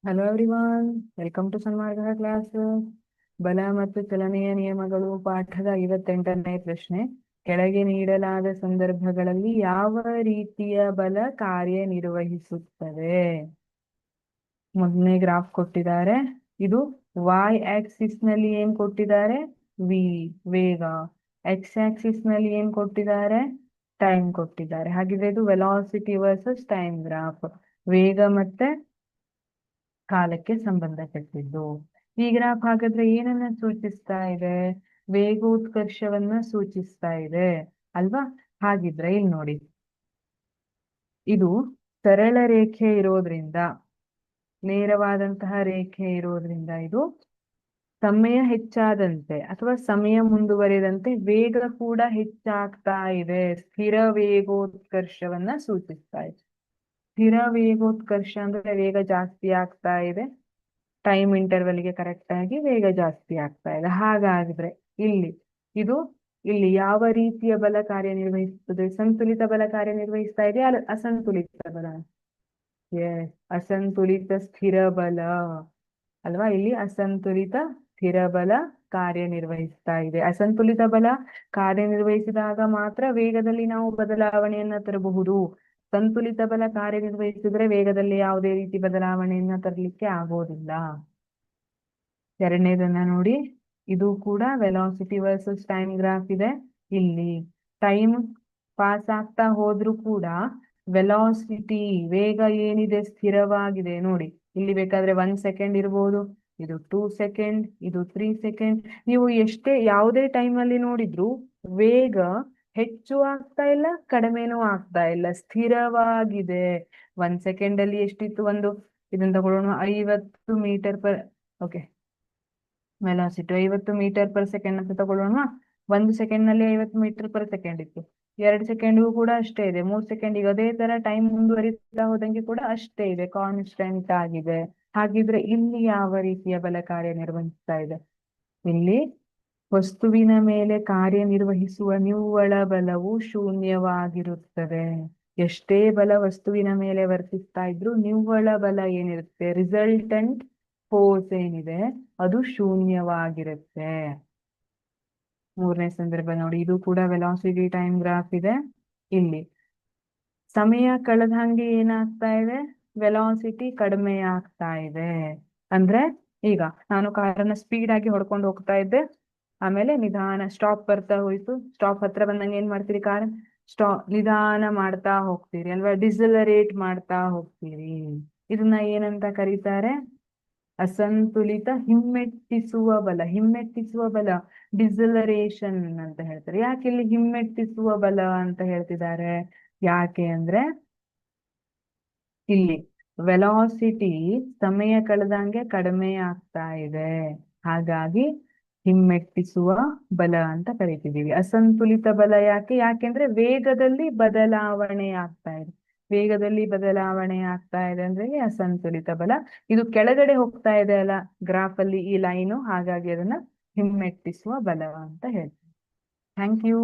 Hello everyone, welcome to Sanmarga class. ಬಲ ಮತ್ತು ಚಲನೆಯ ನಿಯಮಗಳು ಪಾಠದ 58ನೇ ಪ್ರಶ್ನೆ. ಕೆಳಗೆ ನೀಡಲಾದ ಸಂದರ್ಭಗಳಲ್ಲಿ ಯಾವ ರೀತಿಯ ಬಲ ಕಾರ್ಯನಿರ್ವಹಿಸುತ್ತದೆ? ಮೊದಲನೇ ಗ್ರಾಫ್ ಕೊಟ್ಟಿದ್ದಾರೆ. ಇದು y ಆಕ್ಸಿಸ್ ನಲ್ಲಿ ಏನ್ ಕೊಟ್ಟಿದ್ದಾರೆ? ವೇಗ. ಎಕ್ಸ್ ಆಕ್ಸಿಸ್ ನಲ್ಲಿ ಏನ್ ಕೊಟ್ಟಿದ್ದಾರೆ? ಟೈಮ್ ಕೊಟ್ಟಿದ್ದಾರೆ. ಹಾಗಿದ್ರೆ ಇದು ವೆಲಾಸಿಟಿ ವರ್ಸಸ್ ಟೈಮ್ ಗ್ರಾಫ್. ವೇಗ ಮತ್ತೆ ಕಾಲಕ್ಕೆ ಸಂಬಂಧಪಟ್ಟಿದ್ದು. ಈ ಗ್ರಾಫ್ ಹಾಗಾದ್ರೆ ಏನನ್ನ ಸೂಚಿಸ್ತಾ ಇದೆ? ವೇಗೋತ್ಕರ್ಷವನ್ನ ಸೂಚಿಸ್ತಾ ಇದೆ ಅಲ್ವಾ? ಹಾಗಿದ್ರೆ ಇಲ್ಲಿ ನೋಡಿ, ಇದು ಸರಳ ರೇಖೆ ಇರೋದ್ರಿಂದ, ನೇರವಾದಂತಹ ರೇಖೆ ಇರೋದ್ರಿಂದ ಇದು ಸಮಯ ಹೆಚ್ಚಾದಂತೆ ಅಥವಾ ಸಮಯ ಮುಂದುವರೆದಂತೆ ವೇಗ ಕೂಡ ಹೆಚ್ಚಾಗ್ತಾ ಇದೆ. ಸ್ಥಿರ ವೇಗೋತ್ಕರ್ಷವನ್ನ ಸೂಚಿಸ್ತಾ ಇದೆ. ಸ್ಥಿರ ವೇಗೋತ್ಕರ್ಷ ಅಂದ್ರೆ ವೇಗ ಜಾಸ್ತಿ ಆಗ್ತಾ ಇದೆ, ಟೈಮ್ ಇಂಟರ್ವಲ್ಗೆ ಕರೆಕ್ಟ್ ಆಗಿ ವೇಗ ಜಾಸ್ತಿ ಆಗ್ತಾ ಇದೆ. ಹಾಗಾದ್ರೆ ಇಲ್ಲಿ ಯಾವ ರೀತಿಯ ಬಲ ಕಾರ್ಯನಿರ್ವಹಿಸುತ್ತದೆ? ಸಂತುಲಿತ ಬಲ ಕಾರ್ಯನಿರ್ವಹಿಸ್ತಾ ಇದೆಯಾ, ಅಸಂತುಲಿತ ಬಲ? ಅಸಂತುಲಿತ ಸ್ಥಿರ ಬಲ ಅಲ್ವಾ? ಇಲ್ಲಿ ಅಸಂತುಲಿತ ಸ್ಥಿರ ಬಲ ಕಾರ್ಯನಿರ್ವಹಿಸ್ತಾ ಇದೆ. ಅಸಂತುಲಿತ ಬಲ ಕಾರ್ಯನಿರ್ವಹಿಸಿದಾಗ ಮಾತ್ರ ವೇಗದಲ್ಲಿ ನಾವು ಬದಲಾವಣೆಯನ್ನ ತರಬಹುದು. ಸಂತುಲಿತ ಬಲ ಕಾರ್ಯನಿರ್ವಹಿಸಿದ್ರೆ ವೇಗದಲ್ಲಿ ಯಾವುದೇ ರೀತಿ ಬದಲಾವಣೆಯನ್ನ ತರಲಿಕ್ಕೆ ಆಗೋದಿಲ್ಲ. ಎರಡನೇದನ್ನ ನೋಡಿ, ಇದು ಕೂಡ ವೆಲಾಸಿಟಿ ವರ್ಸಸ್ ಟೈಮ್ ಗ್ರಾಫ್ ಇದೆ. ಇಲ್ಲಿ ಟೈಮ್ ಪಾಸ್ ಆಗ್ತಾ ಹೋದ್ರೂ ಕೂಡ ವೆಲಾಸಿಟಿ ವೇಗ ಏನಿದೆ ಸ್ಥಿರವಾಗಿದೆ. ನೋಡಿ, ಇಲ್ಲಿ ಬೇಕಾದ್ರೆ 1 ಸೆಕೆಂಡ್ ಇರ್ಬೋದು, ಇದು 2 ಸೆಕೆಂಡ್, ಇದು 3 ಸೆಕೆಂಡ್. ನೀವು ಯಾವುದೇ ಟೈಮ್ ಅಲ್ಲಿ ನೋಡಿದ್ರು ವೇಗ ಹೆಚ್ಚು ಆಗ್ತಾ ಇಲ್ಲ, ಕಡಿಮೆನೂ ಆಗ್ತಾ ಇಲ್ಲ, ಸ್ಥಿರವಾಗಿದೆ. 1 ಸೆಕೆಂಡ್ ಅಲ್ಲಿ ಎಷ್ಟಿತ್ತು? ಇದನ್ನ ತಗೊಳ್ಳೋಣ, 50 metre per okay velocity 50 metre per second ಅಂತ ತಗೊಳ್ಳೋಣ. 1 ಸೆಕೆಂಡ್ ನಲ್ಲಿ 50 ಮೀಟರ್ ಪರ್ ಸೆಕೆಂಡ್ ಇತ್ತು. 2 ಸೆಕೆಂಡ್ಗೂ ಕೂಡ ಅಷ್ಟೇ ಇದೆ. 3 ಸೆಕೆಂಡಿಗೆ ಅದೇ ತರ ಟೈಮ್ ಮುಂದುವರಿತಾ ಹೋದಂಗೆ ಕೂಡ ಅಷ್ಟೇ ಇದೆ, ಕಾನ್ಸ್ಟೆಂಟ್ ಆಗಿದೆ. ಹಾಗಿದ್ರೆ ಇಲ್ಲಿ ಯಾವ ರೀತಿಯ ಬಲ ಕಾರ್ಯನಿರ್ವಹಿಸ್ತಾ ಇದೆ? ಇಲ್ಲಿ ವಸ್ತುವಿನ ಮೇಲೆ ಕಾರ್ಯನಿರ್ವಹಿಸುವ ನಿವ್ವಳ ಬಲವು ಶೂನ್ಯವಾಗಿರುತ್ತದೆ. ಎಷ್ಟೇ ಬಲ ವಸ್ತುವಿನ ಮೇಲೆ ವರ್ತಿಸ್ತಾ ಇದ್ರು ನಿವ್ವಳ ಬಲ ಏನಿರುತ್ತೆ, ರಿಸಲ್ಟೆಂಟ್ ಫೋರ್ಸ್ ಏನಿದೆ ಅದು ಶೂನ್ಯವಾಗಿರುತ್ತೆ. ಮೂರನೇ ಸಂದರ್ಭ ನೋಡಿ, ಇದು ಕೂಡ ವೆಲಾಸಿಟಿ ಟೈಮ್ ಗ್ರಾಫ್ ಇದೆ. ಇಲ್ಲಿ ಸಮಯ ಕಳೆದಂಗೆ ಏನಾಗ್ತಾ ಇದೆ? ವೆಲಾಸಿಟಿ ಕಡಿಮೆ ಆಗ್ತಾ ಇದೆ. ಅಂದ್ರೆ ಈಗ ನಾನು ಕಾರನ್ನ ಸ್ಪೀಡ್ ಆಗಿ ಹೊಡ್ಕೊಂಡು ಹೋಗ್ತಾ ಇದ್ದೆ, ಆಮೇಲೆ ನಿಧಾನ ಸ್ಟಾಪ್ ಬರ್ತಾ ಹೋಯ್ತು. ಸ್ಟಾಪ್ ಹತ್ರ ಬಂದಂಗೆ ಏನ್ ಮಾಡ್ತೀರಿ? ಕಾರ್ ನಿಧಾನ ಮಾಡ್ತಾ ಹೋಗ್ತೀರಿ ಅಲ್ವಾ? ಡಿಸಲರೇಟ್ ಮಾಡ್ತಾ ಹೋಗ್ತೀರಿ. ಇದನ್ನ ಏನಂತ ಕರೀತಾರೆ? ಅಸಂತುಲಿತ ಹಿಮ್ಮೆಟ್ಟಿಸುವ ಬಲ. ಹಿಮ್ಮೆಟ್ಟಿಸುವ ಬಲ ಡಿಸಲರೇಷನ್ ಅಂತ ಹೇಳ್ತಾರೆ. ಯಾಕೆ ಇಲ್ಲಿ ಹಿಮ್ಮೆಟ್ಟಿಸುವ ಬಲ ಅಂತ ಹೇಳ್ತಿದ್ದಾರೆ? ಯಾಕೆ ಅಂದ್ರೆ ಇಲ್ಲಿ ವೆಲಾಸಿಟಿ ಸಮಯ ಕಳೆದಂಗೆ ಕಡಿಮೆ ಆಗ್ತಾ ಇದೆ, ಹಾಗಾಗಿ ಹಿಮ್ಮೆಟ್ಟಿಸುವ ಬಲ ಅಂತ ಕರಿತಿದೀವಿ. ಅಸಂತುಲಿತ ಬಲ ಯಾಕೆಂದ್ರೆ ವೇಗದಲ್ಲಿ ಬದಲಾವಣೆ ಆಗ್ತಾ ಇದೆ. ವೇಗದಲ್ಲಿ ಬದಲಾವಣೆ ಆಗ್ತಾ ಇದೆ ಅಂದ್ರೆ ಅಸಂತುಲಿತ ಬಲ. ಇದು ಕೆಳಗಡೆ ಹೋಗ್ತಾ ಇದೆ ಅಲ್ಲ ಗ್ರಾಫ್ ಅಲ್ಲಿ ಈ ಲೈನು, ಹಾಗಾಗಿ ಅದನ್ನ ಹಿಮ್ಮೆಟ್ಟಿಸುವ ಬಲ ಅಂತ ಹೇಳ್ತೀವಿ. Thank you.